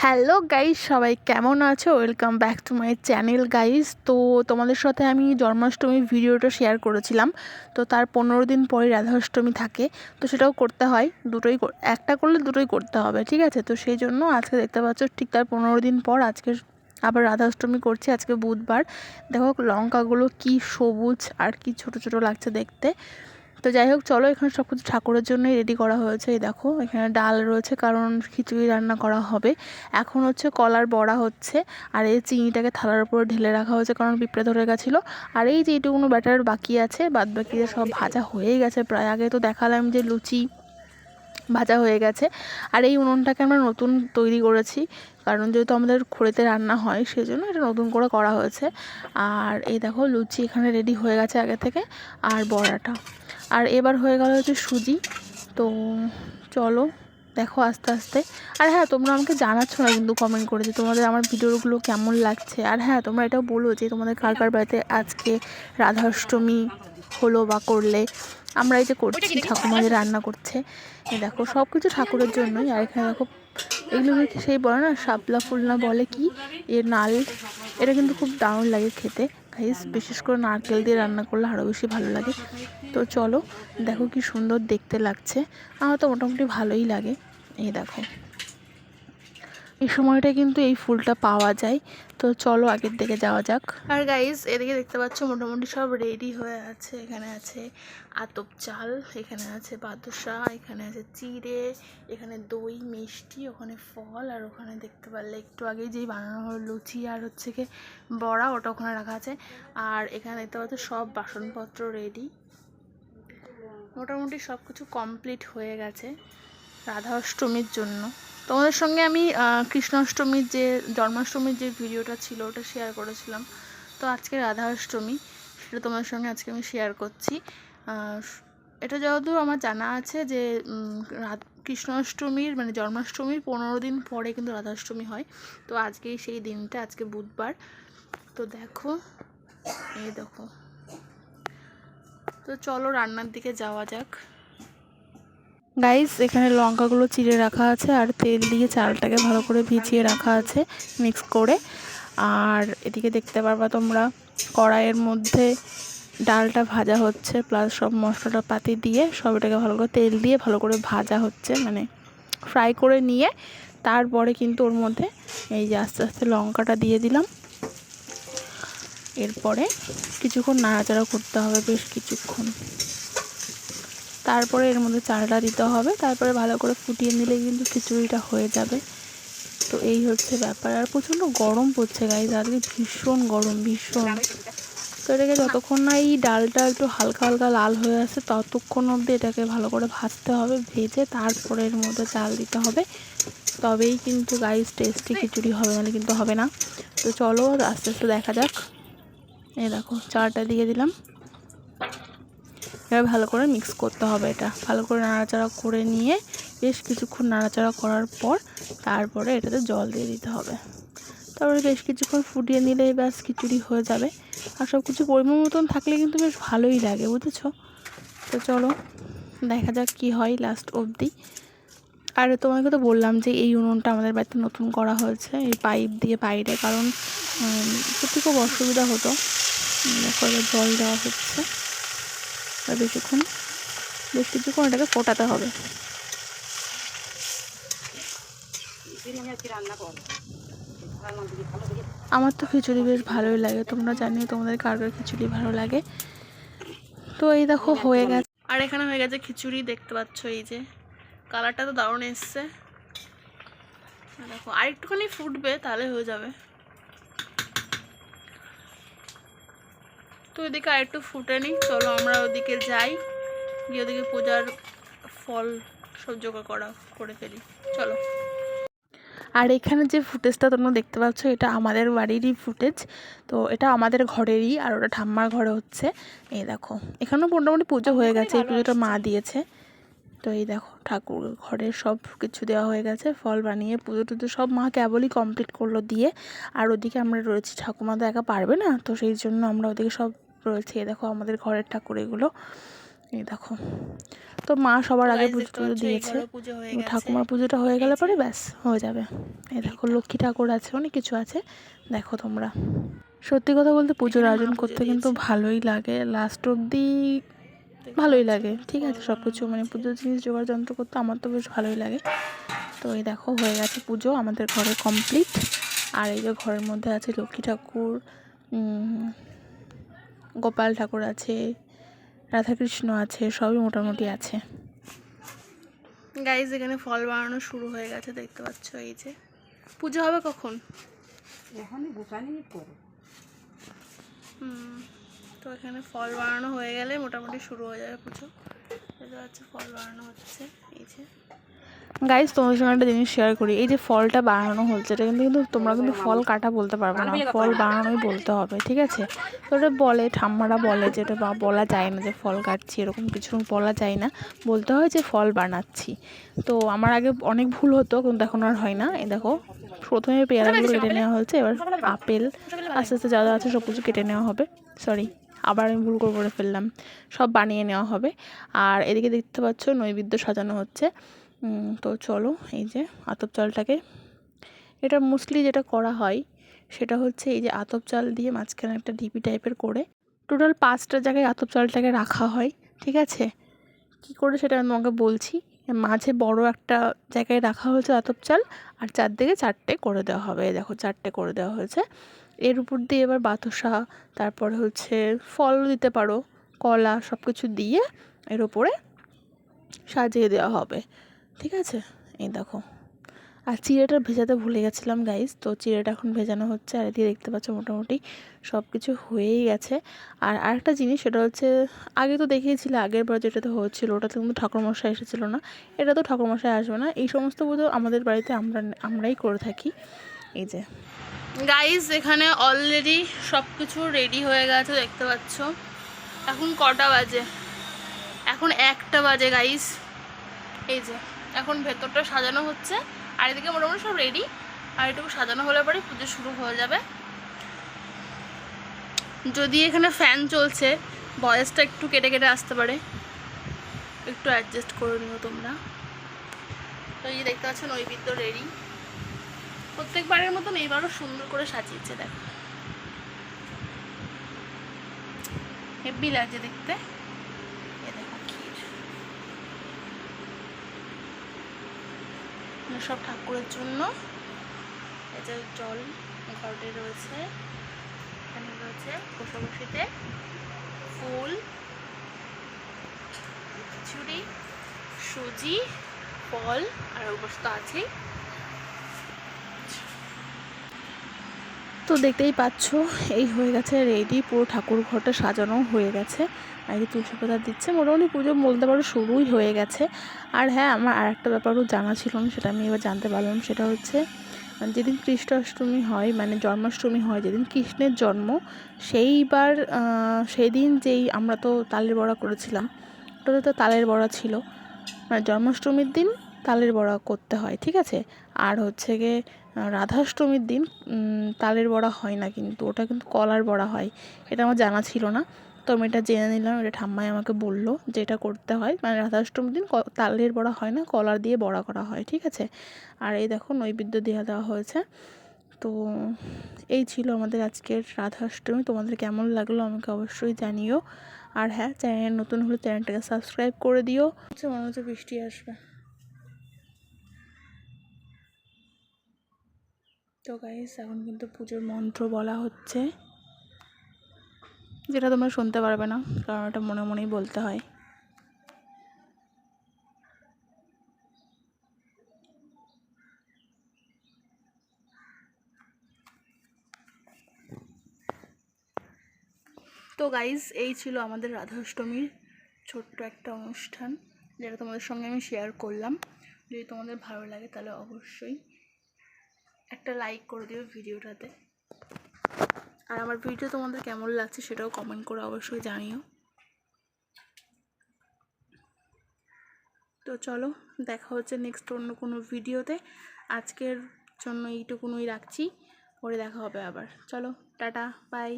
Hello guys, সবাই কেমন আছো? Welcome back to my channel guys. তো তোমাদের সাথে আমি জন্মাষ্টমীর ভিডিওটা শেয়ার করেছিলাম। তো তার 15 দিন পরে রাধাষ্টমী থাকে, তো সেটাও করতে হয়। একটা করলে দুটোই করতে হবে, ঠিক আছে? তো সেই জন্য আজকে দেখতে পাচ্ছ ঠিক তার 15 দিন পর আজকে আবার রাধাষ্টমী করছি। আজকে বুধবার। দেখো লঙ্কাগুলো কি সবুজ আর কি ছোট ছোট লাগছে দেখতে। তো যাই হোক, চলো, এখানে সব কিছু ঠাকুরের জন্যই রেডি করা হয়েছে। এই দেখো, এখানে ডাল রয়েছে কারণ খিচুড়ি রান্না করা হবে। এখন হচ্ছে কলার বড়া হচ্ছে, আর এই চিনিটাকে থালার উপর ঢেলে রাখা হয়েছে কারণ পিঁপড়ে ধরে গেছিলো। আর এই যে এইটুকুনো ব্যাটার বাকি আছে, বাদ বাকি সব ভাজা হয়েই গেছে প্রায়। আগে তো দেখালাম যে লুচি ভাজা হয়ে গেছে। আর এই উনুনটাকে আমরা নতুন তৈরি করেছি কারণ যেহেতু আমাদের খড়িতে রান্না হয়, সেই জন্য এটা নতুন করে করা হয়েছে। আর এই দেখো, লুচি এখানে রেডি হয়ে গেছে আগে থেকে, আর বড়াটা। আর এবার হয়ে গেল হচ্ছে সুজি। তো চলো দেখো আস্তে আস্তে। আর হ্যাঁ, তোমরা আমাকে জানাচ্ছ না কিন্তু কমেন্ট করে যে তোমাদের আমার ভিডিওগুলো কেমন লাগছে। আর হ্যাঁ, তোমরা এটাও বলো যে তোমাদের কার কার বাড়িতে আজকে রাধাষ্টমী হলো বা করলে। আমরা এই যে করছি, ঠাকুমা যে রান্না করছে, এই দেখো সব কিছু ঠাকুরের জন্যই। আর এখানে দেখো, এগুলোকে সেই বলে না শাপলা ফুল না বলে কি, নাল, এটা কিন্তু খুব দারুণ লাগে খেতে গাইস। বিশেষ করে নারকেল দিয়ে রান্না করলে আরও বেশি ভালো লাগে। তো চলো দেখো কি সুন্দর দেখতে লাগছে। আমার তো মোটামুটি ভালোই লাগে। এই দেখো, এই সময়টা কিন্তু এই ফুলটা পাওয়া যায়। তো চলো আগের দিকে যাওয়া যাক। আর গাইস, এদিকে দেখতে পাচ্ছ মোটামুটি সব রেডি হয়ে আছে। এখানে আছে আতপ চাল, এখানে আছে বাদুশা, এখানে আছে চিড়ে, এখানে দই মিষ্টি, ওখানে ফল, আর ওখানে দেখতে পারলে একটু আগে যেই বানানো হলো লুচি আর হচ্ছে কি বড়া, ওটা ওখানে রাখা আছে। আর এখানে দেখতে পাচ্ছ সব বাসনপত্র রেডি। মোটামুটি সব কিছু কমপ্লিট হয়ে গেছে রাধা অষ্টমীর জন্য। তোমাদের সঙ্গে আমি কৃষ্ণাষ্টমীর যে জন্মাষ্টমীর যে ভিডিওটা ছিল ওটা শেয়ার করেছিলাম। তো আজকে রাধা অষ্টমী, সেটা তোমাদের সঙ্গে আজকে আমি শেয়ার করছি। এটা যতদূর আমার জানা আছে যে কৃষ্ণাষ্টমীর মানে জন্মাষ্টমীর 15 দিন পরে কিন্তু রাধাষ্টমী হয়। তো আজকেই সেই দিনটা, আজকে বুধবার। তো দেখো, এই দেখো। তো চলো রান্নার দিকে যাওয়া যাক গাইস। এখানে লঙ্কাগুলো চিড়ে রাখা আছে আর তেল দিয়ে চালটাকে ভালো করে ভিজিয়ে রাখা আছে মিক্স করে। আর এদিকে দেখতে পারবা তোমরা কড়াইয়ের মধ্যে ডালটা ভাজা হচ্ছে, প্লাস সব মশলাটা পাতি দিয়ে সব এটাকে ভালো করে তেল দিয়ে ভালো করে ভাজা হচ্ছে, মানে ফ্রাই করে নিয়ে তারপরে কিন্তু ওর মধ্যে এই যে আস্তে আস্তে লঙ্কাটা দিয়ে দিলাম। এরপরে কিছুক্ষণ নাড়াচাড়া করতে হবে, বেশ কিছুক্ষণ। তারপরে এর মধ্যে চালটা দিতে হবে, তারপরে ভালো করে ফুটিয়ে নিলে কিন্তু খিচুড়িটা হয়ে যাবে। তো এই হচ্ছে ব্যাপার। আর প্রচণ্ড গরম পড়ছে গাইজ, আজকে ভীষণ গরম, ভীষণ। তো এটাকে যতক্ষণ না এই ডালটা একটু হালকা হালকা লাল হয়ে আসে ততক্ষণ অবধি এটাকে ভালো করে ভাজতে হবে। ভেজে তারপরে এর মধ্যে চাল দিতে হবে, তবেই কিন্তু গাইজ টেস্টি খিচুড়ি হবে, নাহলে কিন্তু হবে না। তো চলো আস্তে আস্তে দেখা যাক। এই দেখো, চালটা দিয়ে দিলাম। এবার ভালো করে মিক্স করতে হবে, এটা ভালো করে নাড়াচাড়া করে নিয়ে বেশ কিছুক্ষণ নাড়াচাড়া করার পর তারপরে এটাতে জল দিয়ে দিতে হবে। তারপরে বেশ কিছুক্ষণ ফুটিয়ে নিলেই ব্যাস খিচুড়ি হয়ে যাবে। আর সব কিছু পরিমাণ মতন থাকলে কিন্তু বেশ ভালোই লাগে, বুঝেছো? তো চলো দেখা যাক কি হয় লাস্ট অবধি। আর তোমাকে তো বললাম যে এই উনুনটা আমাদের বাড়িতে নতুন করা হয়েছে এই পাইপ দিয়ে বাইরে, কারণ সত্যি খুব অসুবিধা হতো। দেখো এবার জল দেওয়া হচ্ছে, আর বেশ কিছুক্ষণ এটাকে ফোটাতে হবে। আমার তো খিচুড়ি বেশ ভালোই লাগে, তোমরা জানিও তোমাদের কার কার খিচুড়ি ভালো লাগে। তো এই দেখো হয়ে গেছে। আর এখানে হয়ে গেছে খিচুড়ি, দেখতে পাচ্ছ এই যে কালারটা তো দারুণ এসছে। দেখো আর একটুখানি ফুটবে তাহলে হয়ে যাবে। তো ওইদিকে আর একটু ফুটে নিই, চলো আমরা ওদিকে যাই, গিয়ে ওদিকে পূজার ফল সব জোগাড় করে ফেলি, চলো। আর এখানে যে ফুটেজটা তোমরা দেখতে পাচ্ছ এটা আমাদের বাড়িরই ফুটেজ। তো এটা আমাদের ঘরেরই, আর ওটা ঠাম্মার ঘরে হচ্ছে। এই দেখো, এখানেও মোটামুটি পুজো হয়ে গেছে, এই পুজোটা মা দিয়েছে। তো এই দেখো ঠাকুর ঘরে সব কিছু দেওয়া হয়ে গেছে, ফল বানিয়ে পুজো টুজো সব মা কেবলই কমপ্লিট করলো দিয়ে। আর ওদিকে আমরা রয়েছি, ঠাকুমা তো একা পারবে না, তো সেই জন্য আমরা ওদিকে সব রয়েছে। দেখো আমাদের ঘরের ঠাকুর এগুলো। এই দেখো, তো মা সবার আগে পুজো টুজো দিয়েছে, ঠাকুমার পুজোটা হয়ে গেলে পরে ব্যাস হয়ে যাবে। এই দেখো লক্ষ্মী ঠাকুর আছে, অনেক কিছু আছে, দেখো তোমরা। সত্যি কথা বলতে পুজোর আয়োজন করতে কিন্তু ভালোই লাগে, লাস্ট অবধি ভালোই লাগে, ঠিক আছে। সব কিছু মানে পুজোর জিনিস জোগাড় যন্ত্র করতে আমার তো বেশ ভালোই লাগে। তো এই দেখো হয়ে গেছে পুজো আমাদের ঘরে কমপ্লিট। আর এই যে ঘরের মধ্যে আছে লক্ষ্মী ঠাকুর, গোপাল ঠাকুর আছে, রাধাকৃষ্ণ আছে, সবই মোটামুটি আছে। গাইজ এখানে ফল বানানো শুরু হয়ে গেছে, দেখতে পাচ্ছ। এই যে পুজো হবে কখন? তো এখানে ফল বানানো হয়ে গেলে মোটামুটি শুরু হয়ে যাবে পুজো। এটা হচ্ছে ফল বানানো হচ্ছে। এই যে গাইজ তোমাদের সঙ্গে একটা জিনিস শেয়ার করি, এই যে ফলটা বানানো হচ্ছে এটা কিন্তু তোমরা কিন্তু ফল কাটা বলতে পারবে না, ফল বানানোই বলতে হবে, ঠিক আছে। তো ওটা বলে ঠাম্মারা বলে যে এটা বলা যায় না যে ফল কাটছি, এরকম কিছু বলা যায় না, বলতে হয় যে ফল বানাচ্ছি। তো আমার আগে অনেক ভুল হতো, কিন্তু এখন আর হয় না। এই দেখো প্রথমে পেয়ারাগুলো কেটে নেওয়া হয়েছে, এবার আপেল আস্তে আস্তে যা যা আছে সব কিছু কেটে নেওয়া হবে। সরি, আবার আমি ভুল করে ফেললাম, সব বানিয়ে নেওয়া হবে। আর এদিকে দেখতে পাচ্ছ নৈবেদ্য সাজানো হচ্ছে। তো চলো, এই যে আতপ চালটাকে, এটা মোস্টলি যেটা করা হয় সেটা হচ্ছে এই যে আতপ চাল দিয়ে মাঝখানে একটা ঢিপি টাইপের করে টোটাল 5টা জায়গায় আতপ চালটাকে রাখা হয়, ঠিক আছে। কি করে সেটা আমি তোমাকে বলছি। মাঝে বড় একটা জায়গায় রাখা হয়েছে আতপ চাল, আর চারদিকে 4টে করে দেওয়া হবে। দেখো 4টে করে দেওয়া হয়েছে। এর উপর দিয়ে এবার বাতাসা, তারপরে হচ্ছে ফল দিতে পারো, কলা, সব কিছু দিয়ে এর উপরে সাজিয়ে দেওয়া হবে, ঠিক আছে। এই দেখো, আর চিড়েটা ভেজাতে ভুলে গেছিলাম গাইস, তো চিড়েটা এখন ভেজানো হচ্ছে। আর এদিকে দেখতে পাচ্ছ মোটামুটি সব কিছু হয়েই গেছে। আর আরেকটা জিনিস, সেটা হচ্ছে আগে তো দেখিয়েছিলে, আগের বার যেটাতে হচ্ছিলো ওটাতে কিন্তু ঠাকুরমশাই এসেছিলো না, এটা তো ঠাকুরমশাই আসবে না। এই সমস্ত পুজো আমাদের বাড়িতে আমরাই করে থাকি। এই যে গাইস এখানে অলরেডি সব কিছু রেডি হয়ে গেছে, দেখতে পাচ্ছ। এখন কটা বাজে? এখন 1টা বাজে গাইস। এই যে এখন ভেতরটা সাজানো হচ্ছে, আর এদিকে মোটামুটি সব রেডি। আর এটুকু সাজানো হলে পরে পুজো শুরু হয়ে যাবে। যদি এখানে ফ্যান চলছে, ভয়েসটা একটু কেটে কেটে আসতে পারে, একটু অ্যাডজাস্ট করে নিও তোমরা। তো এই দেখতে পাচ্ছ নৈবেদ্য রেডি। প্রত্যেকবারের মতন এইবারও সুন্দর করে সাজিয়েছে, দেখো হেব্বি লাগছে দেখতে। সব ঠাকুরের জন্য এই যে জল ঘরে রয়েছে, এখানে রয়েছে বসে ফুল, খিচুড়ি, সুজি, ফল, আর অবস্থা আছে। তো দেখতেই পাচ্ছ এই হয়ে গেছে রেডি, পুরো ঠাকুর ঘরটা সাজানো হয়ে গেছে। আর এই তুলসী পাতা দিচ্ছে, মোটামুটি পুজো বলতে পারো শুরুই হয়ে গেছে। আর হ্যাঁ, আমার আর একটা ব্যাপারও জানা ছিল না, সেটা আমি এবার জানতে পারলাম। সেটা হচ্ছে যেদিন কৃষ্ণাষ্টমী হয়, মানে জন্মাষ্টমী হয়, যেদিন কৃষ্ণের জন্ম, সেই দিন যেই আমরা তো তালের বড়া করেছিলাম, ওটাতে তো তালের বড়া ছিল, মানে জন্মাষ্টমীর দিন তালের বড়া করতে হয়, ঠিক আছে। আর হচ্ছে গিয়ে রাধাষ্টমীর দিন তালের বড়া হয় না, কিন্তু ওটা কিন্তু কলার বড়া হয়। এটা আমার জানা ছিল না, তো আমি এটা জেনে নিলাম। এটা ঠাম্মাই আমাকে বললো যে এটা করতে হয়, মানে রাধাষ্টমীর দিন তালের বড়া হয় না, কলার দিয়ে বড়া করা হয়, ঠিক আছে। আর এই দেখো নৈবেদ্য দেওয়া হয়েছে। তো এই ছিল আমাদের আজকের রাধাষ্টমী। তোমাদের কেমন লাগলো আমাকে অবশ্যই জানিও। আর হ্যাঁ, চ্যানেল নতুন হলে চ্যানেলটাকে সাবস্ক্রাইব করে দিও। মনে হচ্ছে বৃষ্টি আসবে। তো গাইস এখন কিন্তু পুজোর মন্ত্র বলা হচ্ছে, যেটা তোমরা শুনতে পারবে না, কারণ এটা মনে মনেই বলতে হয়। তো গাইস এই ছিল আমাদের রাধাষ্টমীর ছোট্ট একটা অনুষ্ঠান, যেটা তোমাদের সঙ্গে আমি শেয়ার করলাম। যদি তোমাদের ভালো লাগে তাহলে অবশ্যই একটা লাইক করে দিও ভিডিওটাতে। আর আমার ভিডিও তোমাদের কেমন লাগছে সেটাও কমেন্ট করে অবশ্যই জানিও। তো চলো, দেখা হচ্ছে নেক্সট অন্য কোনো ভিডিওতে। আজকের জন্য এইটুকুনই রাখছি, পরে দেখা হবে আবার। চলো, টাটা, বাই।